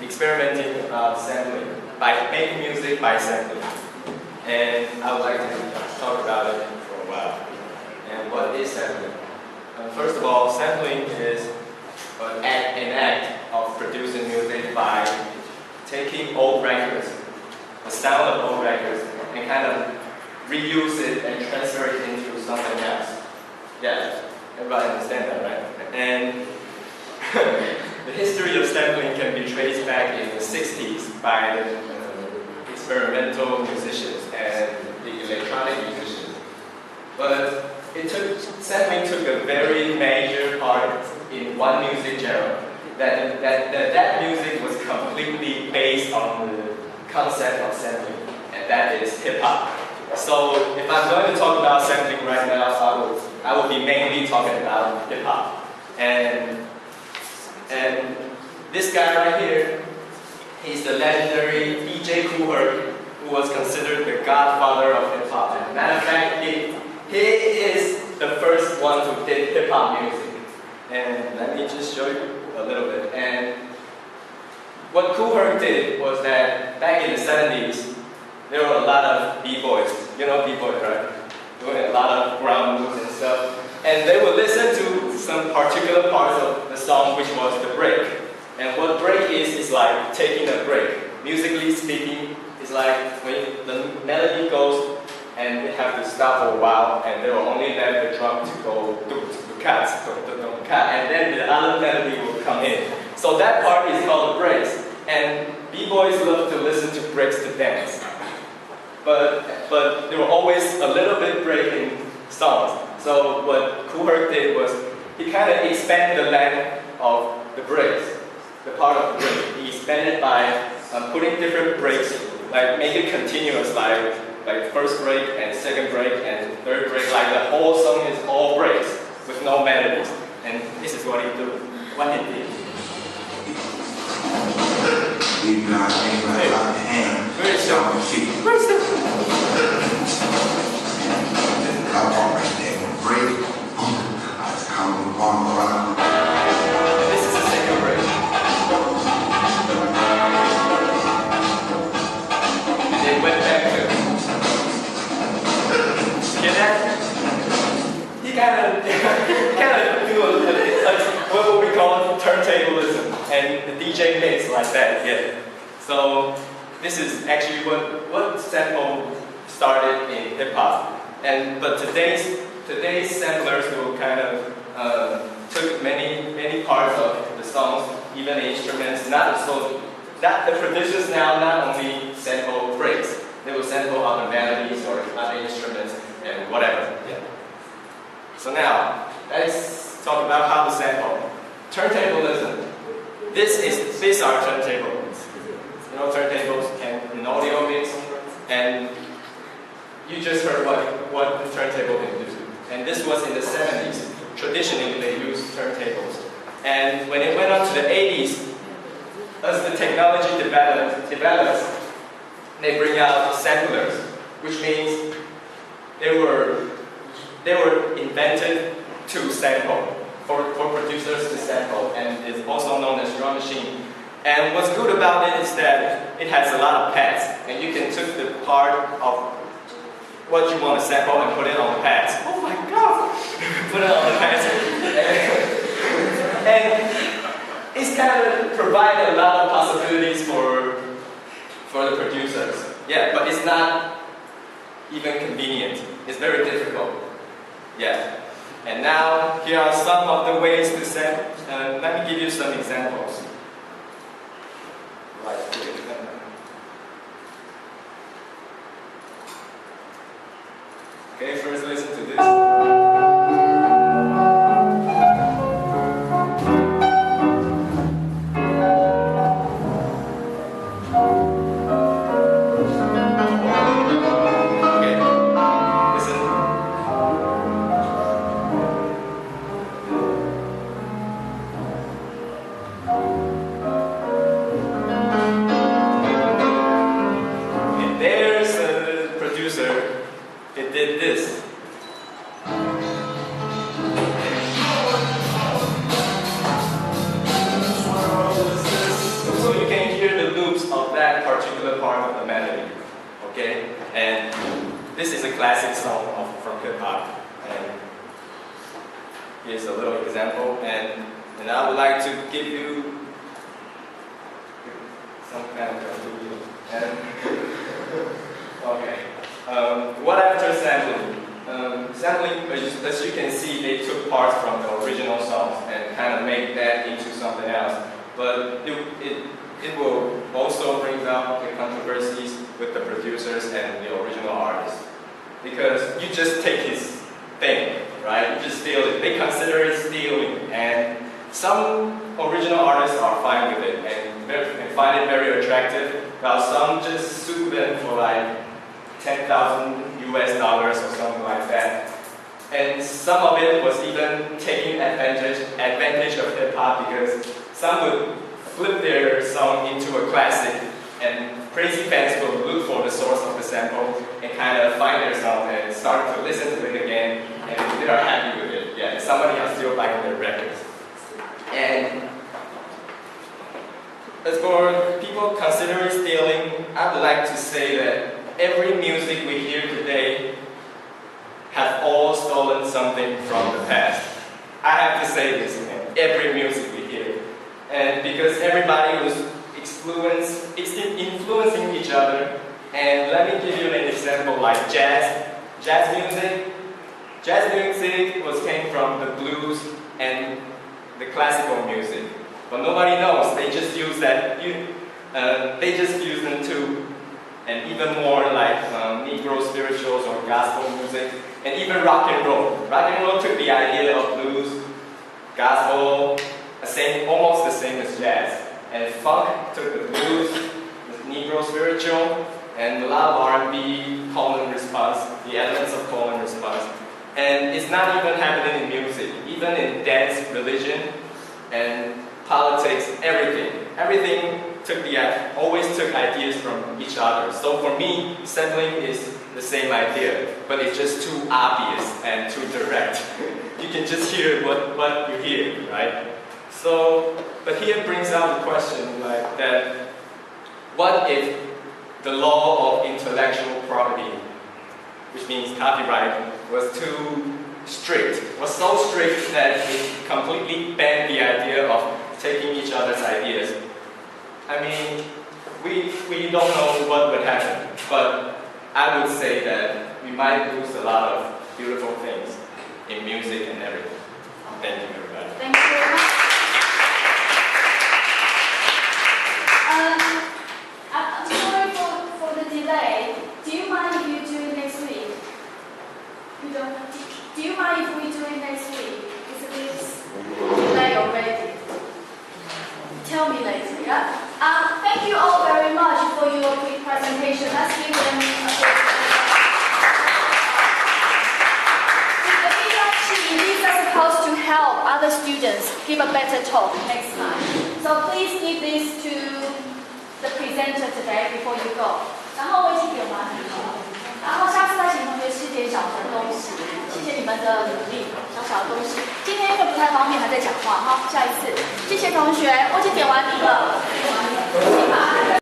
experimenting about sampling, by making music by sampling. And I would like to talk about it for a while. And what is sampling? First of all, sampling is an act of producing music by taking old records, the sound of old records, and kind of reuse it and transfer it into something else. Yeah, everybody understand that, right? And the history of sampling can be traced back in the 60s by the experimental musicians and the electronic musicians. But sampling took a very major part in one music genre. That music was completely based on the concept of sampling, and that is hip-hop. So if I'm going to talk about sampling right now, I will be mainly talking about hip-hop. And this guy right here, he's the legendary DJ Kool Herc, who was considered the godfather of hip-hop. As a matter of fact, he is the first one who did hip-hop music. And let me just show you a little bit. And what Kool Herc did was that back in the 70s, there were a lot of b-boys. You know b-boys, right? Doing a lot of ground moves and stuff. And they would listen to some particular parts of the song, which was the break. And what break is like taking a break. Musically speaking, it's like when the melody goes and we have to stop for a while, and they will only let the drum to go cut, and then the other melody will come in. So that part is called the breaks. And b-boys love to listen to breaks to dance. But there were always a little bit break in songs. So what Kool Herc did was he kind of expanded the length of the breaks, the part of the break. He expanded by putting different breaks, like make it continuous, like first break and second break and third break. Like the whole song is all breaks with no melodies. And this is what he did. We've got anybody like the hand. Where's the I walk right there, break. I just come on around. This is the second break. And they went back to hear that? He kind of do what we call turntablism and the DJ mix like that. Yeah. So this is actually what sample started in hip hop. But today's samplers will kind of took many parts of the songs, even the instruments. The producers now not only sample breaks, they will sample other melodies or other instruments and whatever. Yeah. So now let's talk about how to sample. Turntablism. These are turntables. You know turntables can an audio mix, and you just heard what the turntable can do. And this was in the 70s. Traditionally, they used turntables. And when it went on to the 80s, as the technology develops, they bring out samplers, which means they were invented to sample, for producers to sample, and is also known as drum machine. And what's good about it is that it has a lot of pads, and you can take the part of what you want to sample and put it on the pads. Oh my God! Put it on the pads. And it's kind of provide a lot of possibilities for the producers. Yeah, but it's not even convenient. It's very difficult. Yeah. And now, here are some of the ways to sample. Let me give you some examples. Right here. Okay, first listen to this. It did this. Okay, and this is a classic song from hip hop. And here's a little example, and I would like to give you some kind of video. And okay, what after sampling? Sampling, as you can see, they took parts from the original songs and kind of make that into something else. But it will also bring up the controversies with the producers and the original artists. Because you just take his thing, right? You just steal it. They consider it stealing. And some original artists are fine with it and find it very attractive, while some just sue them for like $10,000 US or something like that. And some of it was even taking advantage of hip hop, because some would flip their song into a classic, and crazy fans will look for the source of the sample and kind of find their song and start to listen to it again, and they are happy with it. Yeah, somebody else still buying their records. And as for people considering stealing, I would like to say that every music we hear today have all stolen something from the past. I have to say this, man. Every music we hear. And because everybody was influencing each other. And let me give you an example like jazz. Jazz music came from the blues and the classical music. But nobody knows. They just use that. They just use them too. And even more like Negro spirituals or gospel music, and even rock and roll. Rock and roll took the idea of blues, gospel, almost the same as jazz. And funk took the blues, the Negro spiritual, and a lot of R&B, call and response, the elements of call and response. And it's not even happening in music, even in dance, religion, and politics, everything. Everything always took ideas from each other. So for me, sampling is the same idea, but it's just too obvious and too direct. You can just hear what you hear, right? So, but here brings out the question like that, what if the law of intellectual property, which means copyright, was too strict, was so strict that it completely banned the idea of taking each other's ideas? I mean, we don't know what would happen, but I would say that we might lose a lot of beautiful things in music and everything. Thank you, everybody. Thank you very much. I'm sorry for the delay. Do you mind if you do it next week? You don't? Do you mind if we do it next week? It's a bit delay already. Tell me later, yeah? Thank you all very much for your quick presentation. Let's give them a big The PhD, these are supposed to help other students give a better talk next time. So please give this to the presenter today before you go. 然后我已经点完了，然后下次再请同学吃点小的东西，谢谢你们的努力，小的东西。今天因为不太方便，还在讲话哈，下一次，谢谢同学，我已经点完名了。